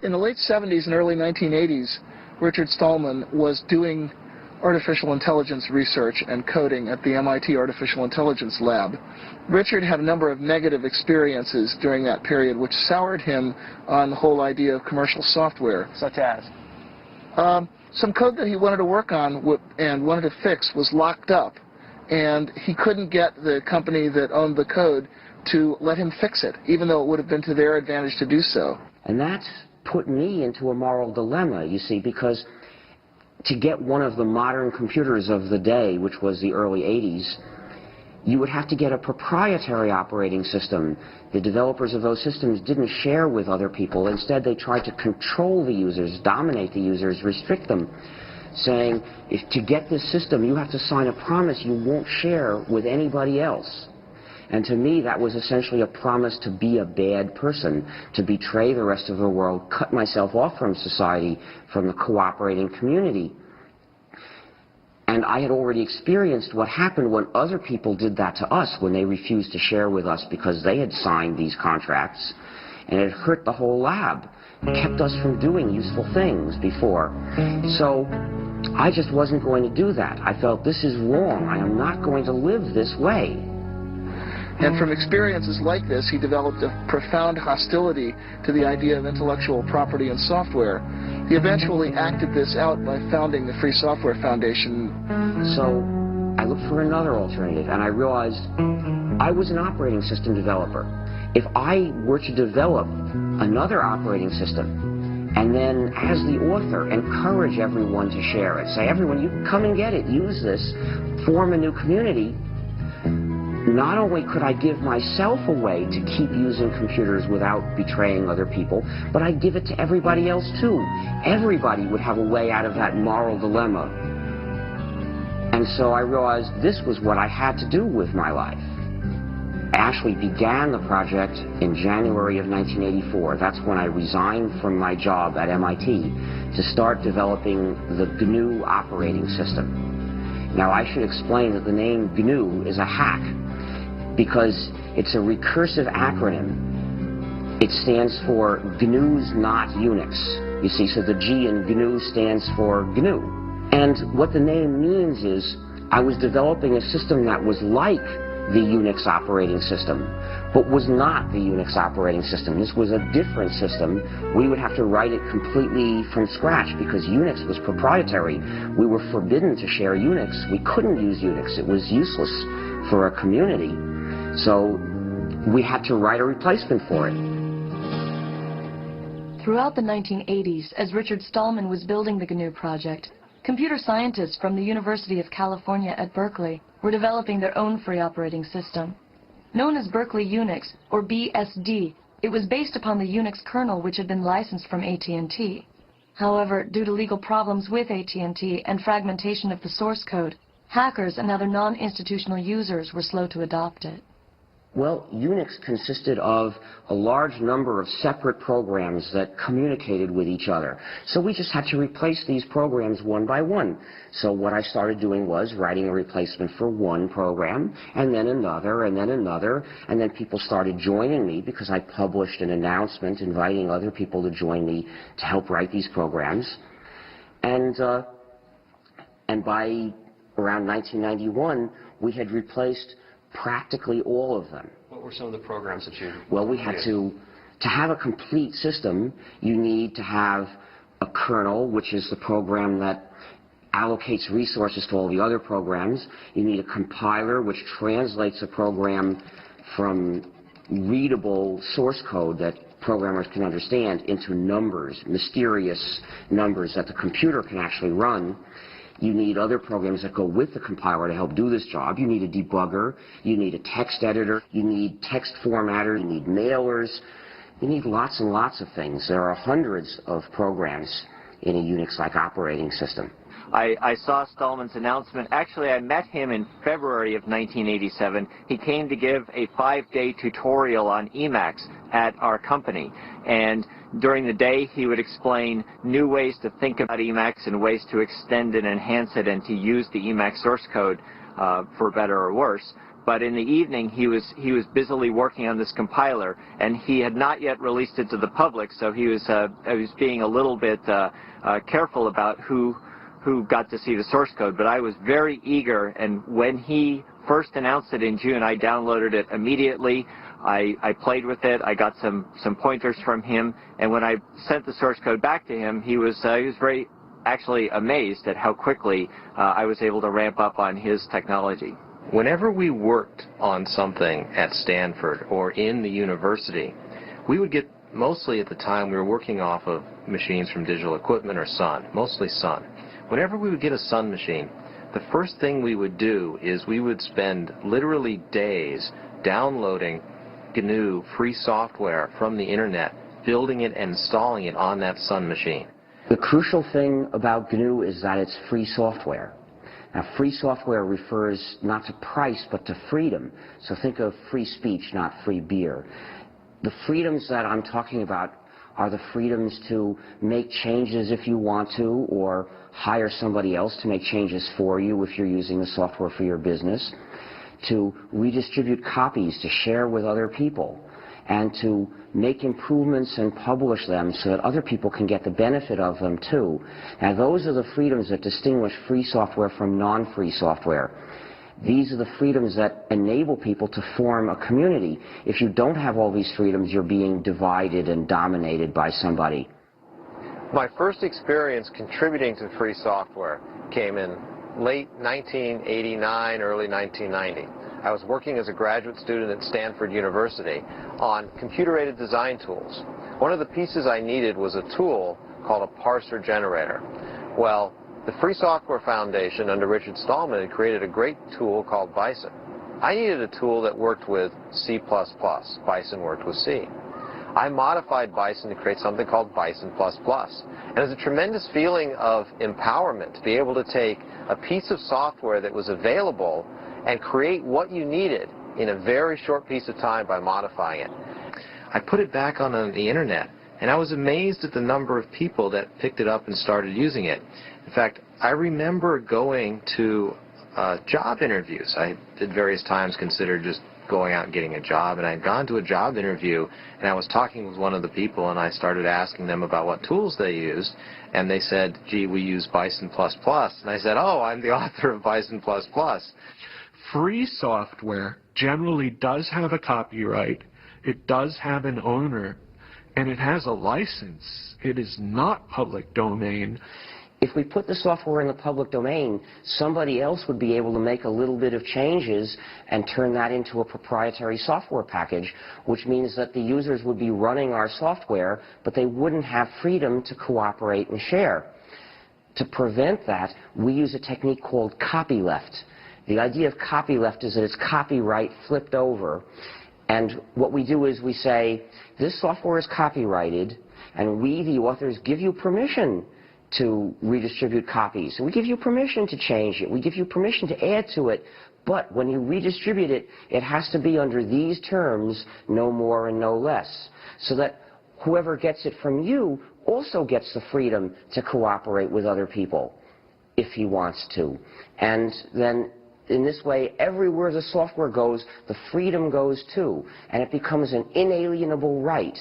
In the late 70s and early 1980s, Richard Stallman was doing artificial intelligence research and coding at the MIT Artificial Intelligence Lab. Richard had a number of negative experiences during that period which soured him on the whole idea of commercial software. Such as? Some code that he wanted to work on and wanted to fix was locked up, and he couldn't get the company that owned the code to let him fix it, even though it would have been to their advantage to do so. And that's put me into a moral dilemma, you see, because to get one of the modern computers of the day, which was the early 80s, you would have to get a proprietary operating system. The developers of those systems didn't share with other people. Instead, they tried to control the users, dominate the users, restrict them, saying, if to get this system, you have to sign a promise you won't share with anybody else. And to me, that was essentially a promise to be a bad person, to betray the rest of the world, cut myself off from society, from the cooperating community. And I had already experienced what happened when other people did that to us, when they refused to share with us because they had signed these contracts, and it hurt the whole lab. It kept us from doing useful things before. So I just wasn't going to do that. I felt, this is wrong. I am not going to live this way. And from experiences like this, he developed a profound hostility to the idea of intellectual property in software. He eventually acted this out by founding the Free Software Foundation. So I looked for another alternative, and I realized I was an operating system developer. If I were to develop another operating system, and then as the author encourage everyone to share it, say, everyone, you come and get it, use this, form a new community, not only could I give myself a way to keep using computers without betraying other people, but I'd give it to everybody else too. Everybody would have a way out of that moral dilemma. And so I realized this was what I had to do with my life. I actually began the project in January of 1984. That's when I resigned from my job at MIT to start developing the GNU operating system. Now I should explain that the name GNU is a hack, because it's a recursive acronym. It stands for GNU's not Unix. You see, so the G in GNU stands for GNU. And what the name means is I was developing a system that was like the Unix operating system, but was not the Unix operating system. This was a different system. We would have to write it completely from scratch because Unix was proprietary. We were forbidden to share Unix. We couldn't use Unix. It was useless for a community. So we had to write a replacement for it. Throughout the 1980s, as Richard Stallman was building the GNU project, computer scientists from the University of California at Berkeley were developing their own free operating system. Known as Berkeley UNIX, or BSD, it was based upon the Unix kernel which had been licensed from AT&T. However, due to legal problems with AT&T and fragmentation of the source code, hackers and other non-institutional users were slow to adopt it. Well, Unix consisted of a large number of separate programs that communicated with each other. So we just had to replace these programs one by one. So what I started doing was writing a replacement for one program, and then another, and then another, and then people started joining me because I published an announcement inviting other people to join me to help write these programs. And by around 1991, we had replaced practically all of them. What were some of the programs that you... Well, we had to have a complete system, you need to have a kernel, which is the program that allocates resources to all the other programs. You need a compiler, which translates a program from readable source code that programmers can understand into numbers, mysterious numbers that the computer can actually run. You need other programs that go with the compiler to help do this job. You need a debugger. You need a text editor. You need text formatters. You need mailers. You need lots and lots of things. There are hundreds of programs in a Unix-like operating system. I saw Stallman's announcement. Actually, I met him in February of 1987. He came to give a 5-day tutorial on Emacs at our company. And during the day, he would explain new ways to think about Emacs and ways to extend and enhance it and to use the Emacs source code for better or worse. but in the evening he was busily working on this compiler, and he had not yet released it to the public, so he was being a little bit careful about who got to see the source code. But I was very eager, and when he first announced it in June, I downloaded it immediately. I played with it. I got some pointers from him, and when I sent the source code back to him, he was very actually amazed at how quickly I was able to ramp up on his technology. Whenever we worked on something at Stanford or in the university, we would get, mostly at the time we were working off of machines from Digital Equipment or Sun, mostly Sun. Whenever we would get a Sun machine, the first thing we would do is we would spend literally days downloading GNU free software from the internet, building it and installing it on that Sun machine. The crucial thing about GNU is that it's free software. Now, free software refers not to price, but to freedom. So think of free speech, not free beer. The freedoms that I'm talking about are the freedoms to make changes if you want to, or hire somebody else to make changes for you if you're using the software for your business, to redistribute copies, to share with other people, and to make improvements and publish them so that other people can get the benefit of them too. Now, those are the freedoms that distinguish free software from non-free software. These are the freedoms that enable people to form a community. If you don't have all these freedoms, you're being divided and dominated by somebody. My first experience contributing to free software came in late 1989, early 1990. I was working as a graduate student at Stanford University on computer-aided design tools. One of the pieces I needed was a tool called a parser generator. Well, the Free Software Foundation under Richard Stallman had created a great tool called Bison. I needed a tool that worked with C++. Bison worked with C. I modified Bison to create something called Bison Plus Plus. And it was a tremendous feeling of empowerment to be able to take a piece of software that was available and create what you needed in a very short piece of time by modifying it. I put it back on the internet, and I was amazed at the number of people that picked it up and started using it. In fact, I remember going to job interviews. I at various times considered just going out and getting a job, and I had gone to a job interview, and I was talking with one of the people, and I started asking them about what tools they used, and they said, gee, we use Bison Plus Plus. And I said, oh, I'm the author of Bison Plus Plus. Free software generally does have a copyright, it does have an owner, and it has a license. It is not public domain. If we put the software in the public domain, somebody else would be able to make a little bit of changes and turn that into a proprietary software package, which means that the users would be running our software, but they wouldn't have freedom to cooperate and share. To prevent that, we use a technique called copyleft. The idea of copyleft is that it's copyright flipped over, and what we do is we say, this software is copyrighted, and we, the authors, give you permission to redistribute copies. And we give you permission to change it. We give you permission to add to it. But when you redistribute it, it has to be under these terms, no more and no less, so that whoever gets it from you also gets the freedom to cooperate with other people if he wants to. And then in this way, everywhere the software goes, the freedom goes too, and it becomes an inalienable right.